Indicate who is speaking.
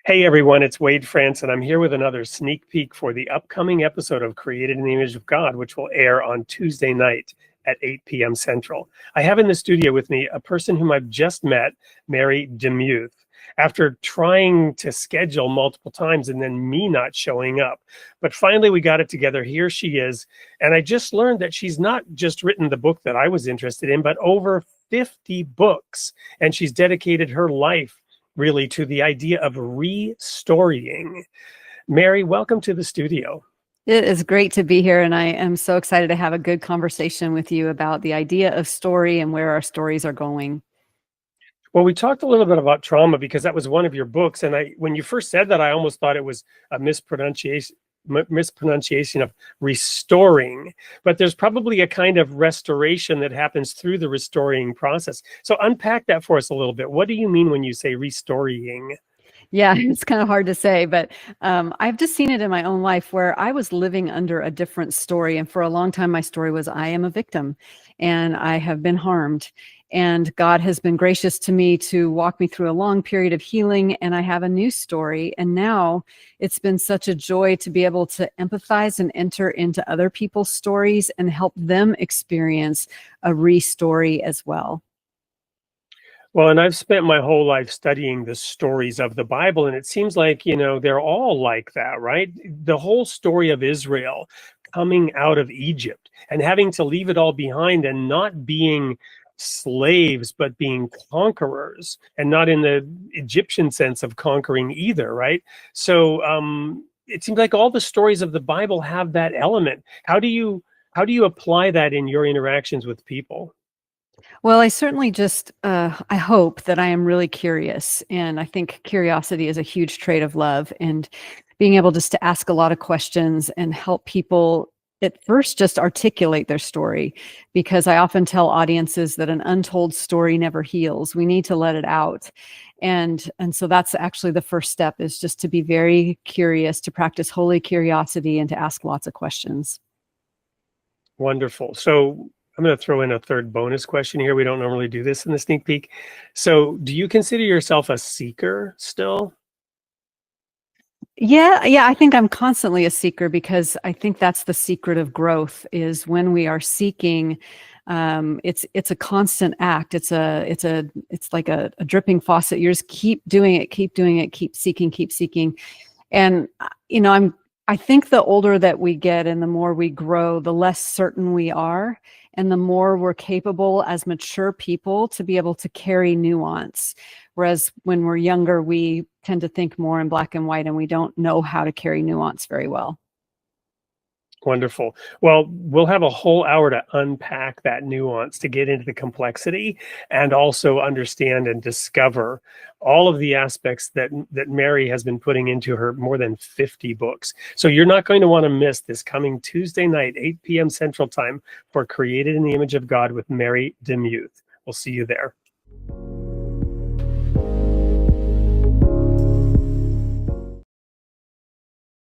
Speaker 1: Hey everyone, it's Wade France, and I'm here with another sneak peek for the upcoming episode of Created in the Image of God, which will air on Tuesday night at 8 p.m. Central. I have in the studio with me a person whom I've just met, Mary DeMuth, after trying to schedule multiple times and then me not showing up. But finally we got it together. Here she is. And I just learned that she's not just written the book that I was interested in, but over 50 books. And she's dedicated her life really to the idea of restorying. Mary, welcome to the studio.
Speaker 2: It is great to be here, and I am so excited to have a good conversation with you about the idea of story and where our stories are going.
Speaker 1: Well, we talked a little bit about trauma because that was one of your books, and when you first said that, I almost thought it was a mispronunciation of restoring, but there's probably a kind of restoration that happens through the restoring process. So unpack that for us a little bit. What do you mean when you say restoring?
Speaker 2: Yeah, it's kind of hard to say, but I've just seen it in my own life where I was living under a different story. And for a long time, my story was I am a victim and I have been harmed. And God has been gracious to me to walk me through a long period of healing. And I have a new story. And now it's been such a joy to be able to empathize and enter into other people's stories and help them experience a re-story as well.
Speaker 1: Well, and I've spent my whole life studying the stories of the Bible, and it seems like, they're all like that, right? The whole story of Israel coming out of Egypt and having to leave it all behind and not being slaves, but being conquerors, and not in the Egyptian sense of conquering either, right? So it seems like all the stories of the Bible have that element. How do you apply that in your interactions with people?
Speaker 2: Well, I certainly just, I hope that I am really curious. And I think curiosity is a huge trait of love. And being able just to ask a lot of questions and help people at first just articulate their story. Because I often tell audiences that an untold story never heals. We need to let it out. And so that's actually the first step, is just to be very curious, to practice holy curiosity, and to ask lots of questions.
Speaker 1: Wonderful. So I'm going to throw in a third bonus question here. We don't normally do this in the sneak peek. So do you consider yourself a seeker still?
Speaker 2: Yeah, I think I'm constantly a seeker, because I think that's the secret of growth, is when we are seeking, it's a constant act. It's like a dripping faucet. You just keep doing it, keep seeking. And I think the older that we get and the more we grow, the less certain we are, and the more we're capable as mature people to be able to carry nuance. Whereas when we're younger, we tend to think more in black and white, and we don't know how to carry nuance very well.
Speaker 1: Wonderful. Well, we'll have a whole hour to unpack that nuance, to get into the complexity, and also understand and discover all of the aspects that Mary has been putting into her more than 50 books. So you're not going to want to miss this coming Tuesday night, 8 p.m. Central Time, for Created in the Image of God with Mary DeMuth. We'll see you there.